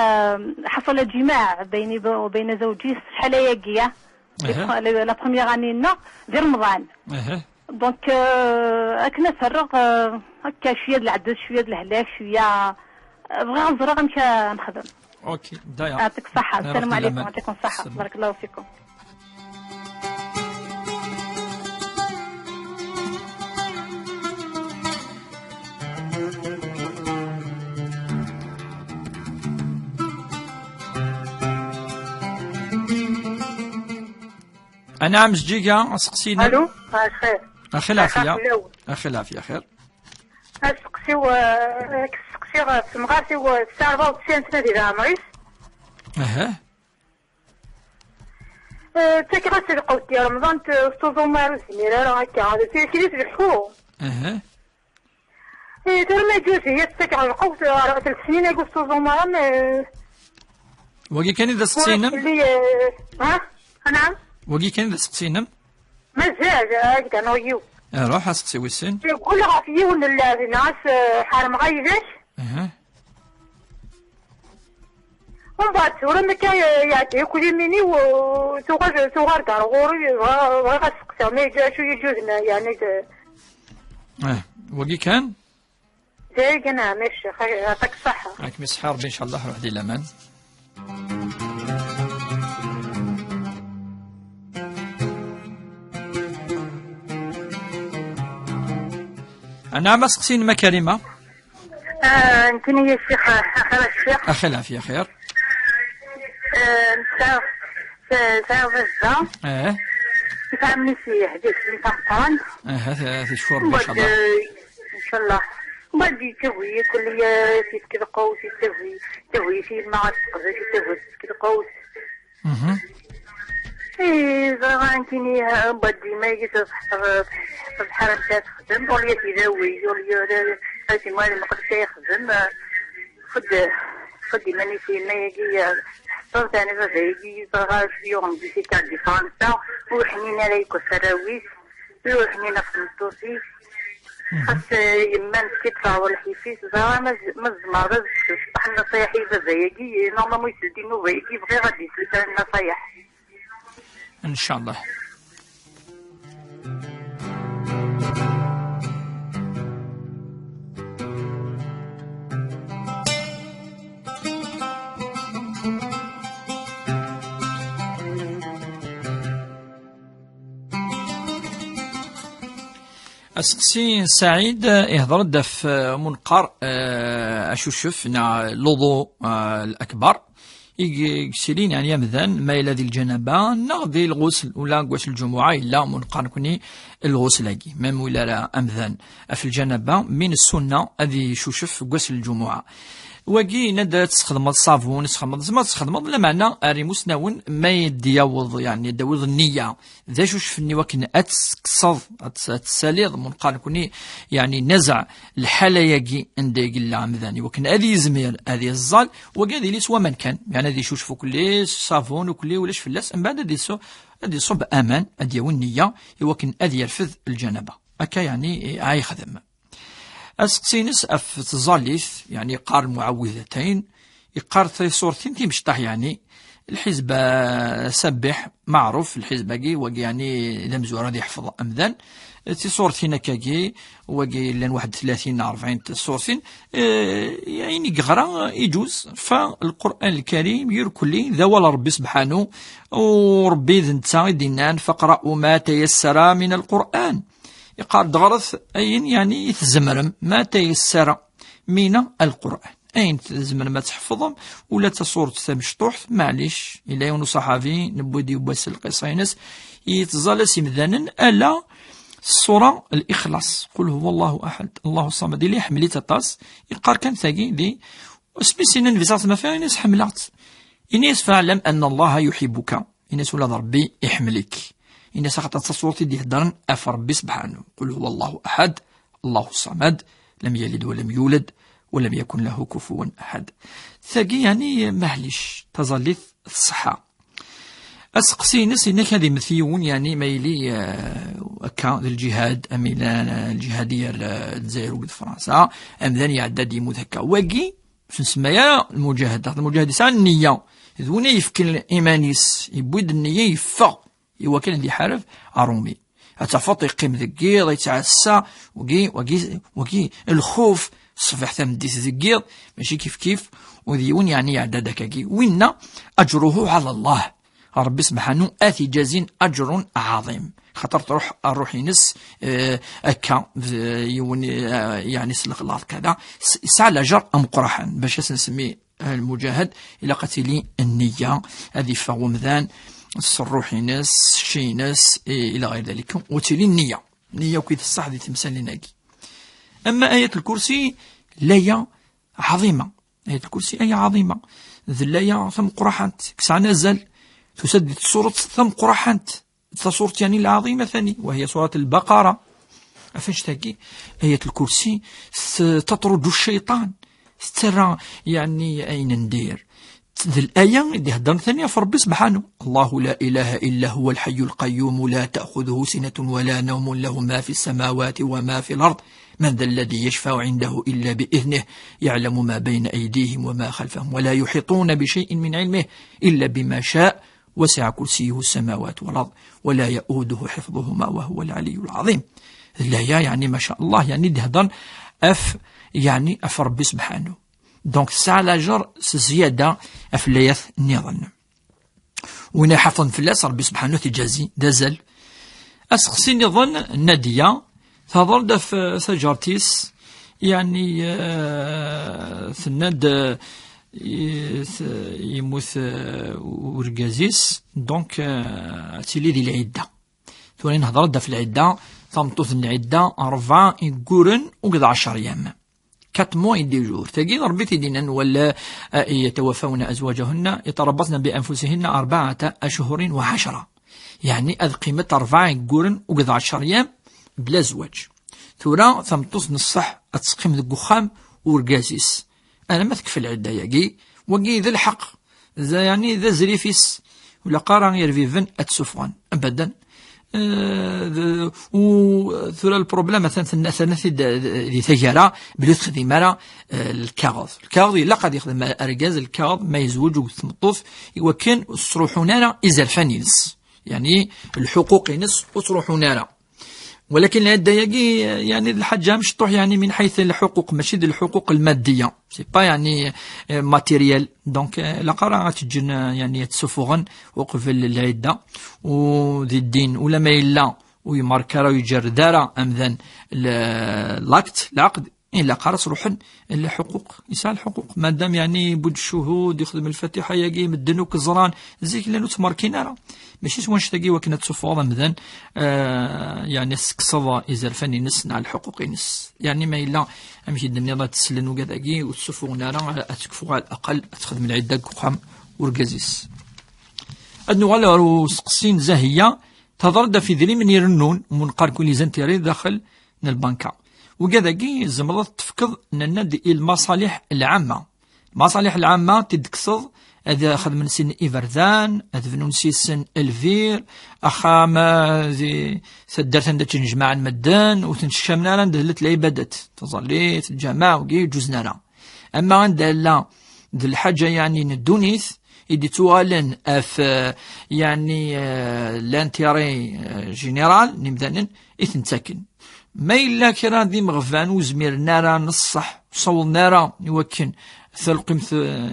حصل جماع بيني وبين زوجي شحال ياكيا لا بروميير انينا ديال رمضان. دونك كنا نفرغ هكا شويه د العدس شويه د الهلاك شويه بغي غنزرع غنمشي نخدم. اوكي دايا يعطيك الصحه. السلام عليكم. يعطيكم الصحه. بارك الله فيكم. أنا عم جيجا أسقسينا. ألو خير. أخي العافية. أخي العافية خير. أسقسيو تمغاسيو الساعة 94 سنة ديال عمريس. تاكرا تلقاو ديال رمضان توزو مارو سميرة راه هكا هذا سيدي تلحقو. ترى ما يجوز هي تاكرا لقاو 3 سنين يقول توزو مارو وكي كان إذا سقسينم. نعم. وكي كان إذا سقسينم. مازال هكذا نويو. روح أسقسي ويسين. كل غافية ولا الناس حرام غايباش. ومن بعد سورة ما كان يعطيه كل يميني وتوغار كار غوري بغا غتسقسي ما يجوز يعني. وكي كان. زي كان ماشي يعطيك الصحة. راك مسحى ربي إن شاء الله وحدي الأمان. أنا ما سقسين مكارمة. يمكن يا شيخ خير الشيخ. أخي العافية خير. ساعة وزة. كيف عملي في حديث اللي كنقران. هذا شهور إن شاء الله. إن شاء الله. بعد يتوي كل كذا قوس يتوي في ما تقدر يتوي كذا قوس. يمكن بدي ما يجي الحرم تخدم ولا يتداوي ولا هاتي مالي ما قدرش يخدم خدي ماني في ما يجي حصلت انا بابا يجي صغار في يوم بيسي تاع دي فرنسا وحنينا رايكو سراويس وحنينا في الطوسي خاص يما نسكتها ولا حيفيس زعما ما الزمارز صح النصايح بابا يجي نورمالمون يسلدي نوبا يجي بغي غادي يسلد النصايح إن شاء الله. أسقسي سعيد يهضر دف منقر أشوشف نا لوضو الأكبر يكسلين يعني يمذن ما إلى ذي الجنابة نغذي الغسل ولا غسل الجمعة إلا منقر كوني الغسل هاكي ميم ولا لا أمذن في الجنابة من السنة هذه شوشف غسل الجمعة وكي ندا تستخدم الصابون تستخدم لا معنى ريموس ناون ما يديوض يعني يدوض النية ذا شوش فني وكن أتسقصد أتساليض منقال كوني يعني نزع الحالة يجي عندي قلا مذاني وكن هذه زمير هذه الزال وكذا ليس ومن كان يعني هذه شوش فوق كل صابون وكل ولاش فلاس من بعد هذه صب أمان هذه والنية وكن هذه يرفض الجنابة هكا يعني عاي خدم أسقسينس أف تزاليث يعني قار معوذتين يقار ثري صورتين تيمشطح يعني الحزب سبح معروف الحزب كي وكي يعني إذا مزور غادي يحفظ أمذان تي صورتين كاكي وكي لان 31 40 صورتين يعني قغرا يجوز فالقرآن الكريم يركلي ذوال ربي سبحانه وربي ذنتا دينان فقرأوا ما تيسر من القرآن يقال دغرث أين يعني يتزمرم ما تيسر من القرآن أين تزمرم ما تحفظهم ولا تصورت تمشطوح معليش إلا يونو صحابي نبودي وباس القصينس يتزال سمذانا ألا الصورة الإخلاص قل هو الله أحد الله الصمد اللي حملي تطاس يقال كان ثاقي دي وسبيسينا نفسات ما فيها إنس حملات إنس فاعلم أن الله يحبك إنس ولا ربي يحملك إن سقط تصورتي دي هدرن أفربي سبحانه قل هو الله أحد الله الصمد لم يلد ولم يولد ولم يكن له كفوا أحد ثاقي يعني معليش تظليث الصحة أسقسينس إنك هذه مثيون يعني ميلي أكا الجهاد أميلان الجهادية الجزائر وقد فرنسا أمذان يعداد يموت هكا واقي نسميها المجاهدة. المجاهد يسعى النية ذونا يفكر الإيمانيس يبويد النية يفا إوا كان اللي يحارب أرومي أتفاط يقيم ذكير يتعسى وكي الخوف صفح ثم ديس ذكير ماشي كيف وذيون يعني عدادك كي وإن أجره على الله ربي سبحانه آتي جازين أجر عظيم خاطر تروح الروح ينس أكا يون يعني سلق الأرض كذا يسعى الأجر أم قرحا باش نسمي المجاهد إلى قتل النية هذه فهو مذان الروح ينس شي ناس إلى غير ذلك وتلي النية وكيف الصح دي تمثال لناكي. أما آية الكرسي ليا عظيمة، آية الكرسي آية عظيمة ذي اللاية ثم قرحانت كسع نزل تسدد سورة ثم قرحانت سورة يعني العظيمة ثاني وهي سورة البقرة. أفنش تاكي آية الكرسي تطرد الشيطان ترى يعني أين ندير ذي الآية اللي هدرنا ثانية فربي سبحانه الله لا إله إلا هو الحي القيوم لا تأخذه سنة ولا نوم له ما في السماوات وما في الأرض من ذا الذي يشفع عنده إلا بإذنه يعلم ما بين أيديهم وما خلفهم ولا يحيطون بشيء من علمه إلا بما شاء وسع كرسيه السماوات والأرض ولا يؤوده حفظهما وهو العلي العظيم. الآية يعني ما شاء الله يعني دي هدرنا يعني ربي سبحانه دونك ساعة لاجر زيادة أفليث نظن وين حفظ فلاس ربي سبحانه تجازي دازل أسقسي نظن نادية تظل في ثجارتيس يعني ثناد يموت ورقازيس دونك تيلي دي العدة ثواني نهضر في العدة تمطوث العدة 4 يقورن وقضى 10 أيام 4 mois دي جور تاقي ربي تدينا ولا يتوفون أزواجهن يتربصن بأنفسهن 4 أشهر و10 يعني أذ قيمة 4 يقورن وقضى 10 أيام بلا زواج ثورا ثمطوس نصح أتسقيم ذو قخام ورقاسيس أنا ما تكفي العدة ياقي وقي ذا الحق ذا يعني ذا زريفيس ولا قارن يرفيفن أتسفغان أبدا وثورا البروبلام مثلا ثلاثة دي ثجارة بلو تخدم مرة الكاغض إلا قد يخدم أرجاز الكاغض ما يزوج وثمطوف وكان صروحنا إزال فانيلس يعني الحقوق نس وصروحنا ولكن هذا يجي يعني الحاجة مش تروح يعني من حيث الحقوق ماشي دي الحقوق المادية سي با يعني ماتيريال دونك لا قراءة تجن يعني تسفغن وقف العدة وذي الدين ولا ما إلا ويماركرا ويجر دارا أمذن العقد إلا قرص روحا الحقوق يسعى الحقوق مادام يعني بود الشهود يخدم الفاتحة يجي مدنوك الزران زيك لانو تماركينا راه ماشي سوانش تاقي وكنا تسفوضا مذن يعني سكصضا إزال فاني نس على الحقوق نس يعني ما إلا أمشي الدنيا تسلن وكذاكي وتسفوغنا راه أتكفو على الأقل تخدم العدة قحام ورقازيس أدنو غالو سقسين زاهية تضرد في ذري من يرنون ومنقار كل زنتيري داخل من البنكة وكذاكي زمرض تفقد أن المصالح العامة المصالح العامة تدكسض هذا أخذ من سن إفردان هذا فنون سن الفير أخام ذي سدرت عند تنجمع المدان وتنشمنا عند هلت العبادات تظليت الجماعة وكي جوزنا أما عند لا ذي الحاجة يعني ندونيث إدي توالن أف يعني لانتيري جينيرال نمدانن إثن ساكن ما إلا كرا ذي مغفان وزمير نارا نصح صول نارا يوكن ثلقم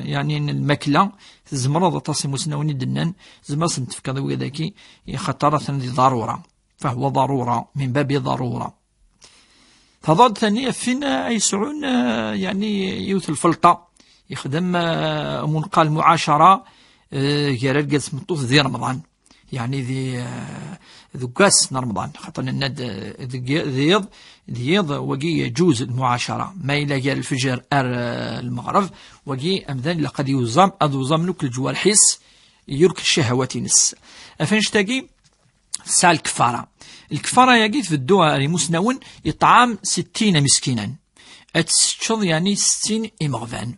يعني المكلة زمرض تصيم سنوني دنان زمرض سنتفكر ذاكي خطرة ذي ضرورة فهو ضرورة من باب ضرورة. تضاد ثانية فينا يسعون يعني يوث الفلطة يخدم منقال معاشرة جرال قاس مطوف ذي رمضان يعني ذو قاس رمضان خاطر الند ذيض وقي يجوز المعاشرة ما إلا جال الفجر المغرب وقي أمذان لقد يوزم أذوزم نوك الجوال حس يرك الشهوات نس أفنش تاقي سال الكفارة يقيت في الدول مسنون يطعام 60 مسكينا أتشض يعني 60 إمغفان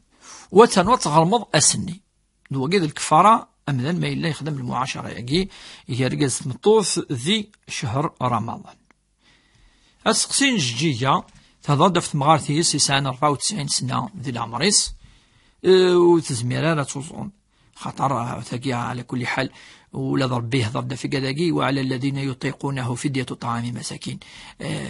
وتنوت غرمض أسني وقيد الكفارة أمذن ما إلا يخدم المعاشرة يجي يرقز مطوف ذي شهر رمضان. السقسين جيجية تضاد في مغارثيس يسعان 94 سنة ذي العمريس وتزمير لا توزون خطر ثقيا على كل حال. ولا ضرب به ضرب في قداقي وعلى الذين يطيقونه فدية طعام مساكين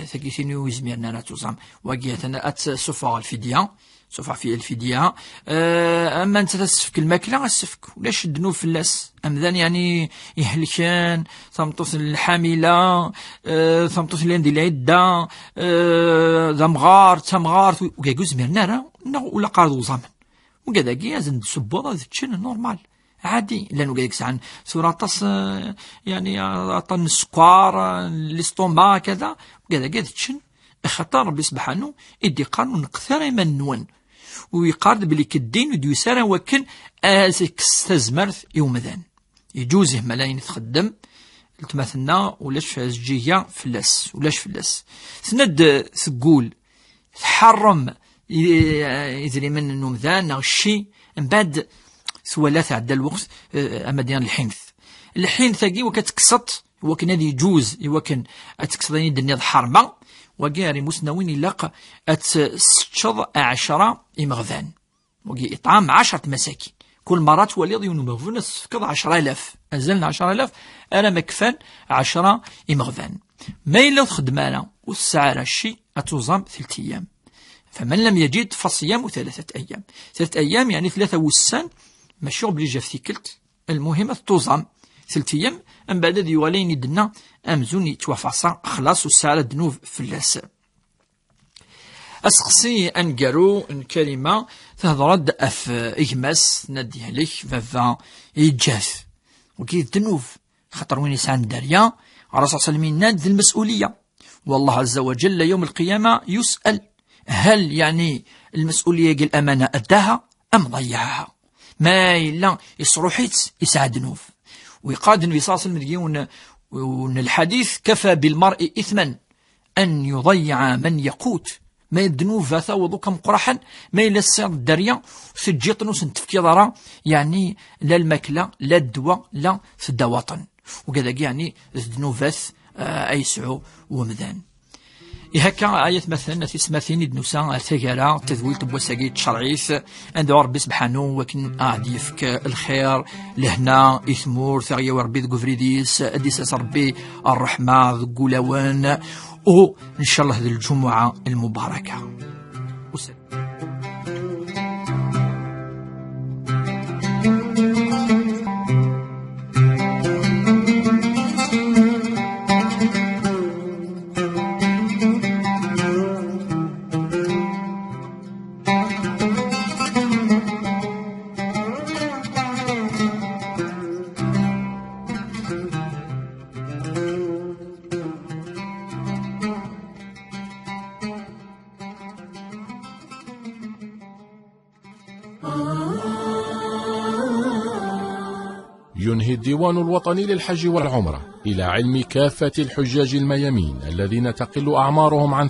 ثقيتين ويزميرنا لا توزام وقيتنا أتسفع الفدية سوف في الفدية. أما أنت تسفك الماكلة السفك ولاش الدنوب في اللاس أمذان يعني يهلكان ثمطوس الحاملة ثمطوس اللي عندي العدة ذمغار تمغار وكاكوز ميرنا ولا قارض زمن وكذا كي زند سبوضة تشين نورمال عادي لأنه قاعد يكسعن صورة طاس يعني طن السكر الاستوما كذا وكذا قاعد تشين خطر ربي سبحانه يدي قانون كثر من نون ويقارد بلي كدين وديو سارة وكن استزمرت يوم ذان يجوزه ملايين يتخدم التماثلنا ولاش فازجية فلاس ولاش فلاس سند تقول تحرم يزري من النوم ذان الشي من بعد سوالا تعدى الوقت أما ديان الحين ثاقي وكتكسط وكن هذه يجوز وكن أتكسطين الدنيا حرمة وقاري مسنوين يلاق أتسشض 10 إمغذان وقي إطعام 10 مساكين كل مرات وليض ينمغفون السفكض 10,000 أزلنا 10,000 أنا مكفان 10 إمغذان ما إلا خدمانا والسعر الشيء أتوزام 3 أيام فمن لم يجد فصيام 3 أيام 3 أيام يعني 3 وسان ماشي بلي في كلت المهم توزام 3 أيام أم بعد ذي ولين يدنا أمزوني توافصا خلاص والسعر دنوب في اللاس أسقسي أنقرو إن كلمة تهضرد أف إجماس ندي عليك فافا يجاف وكي دنوب خطر وين يسعن داريا الرسول صلى الله عليه وسلم ناد ذي المسؤولية والله عز وجل يوم القيامة يسأل هل يعني المسؤولية قال الأمانة أداها أم ضيعها ما إلا يصروحيت يسعى دنوب ويقاد النبي صلى الله عليه وسلم ون الحديث كفى بالمرء إثما أن يضيع من يقوت ما يدنوب فاثا وضوكم قرحا ما إلا السير الدارية سجيطن وسنتفكي ضرا يعني لا الماكلة لا الدواء لا في الدواطن وكذا يعني الدنوبات أيسعو ومذان هكا آية مثلا تسمثين دنوسا الثقالة تذويل تبوساقيت شرعيث عند ربي سبحانه وكن عادي يفك الخير لهنا إثمور ثغيا وربي ذو فريديس أديساس ربي الرحمة ذو قولوان وإن شاء الله هذه الجمعة المباركة ينهي الديوان الوطني للحج والعمرة إلى علم كافة الحجاج الميامين الذين تقل أعمارهم عن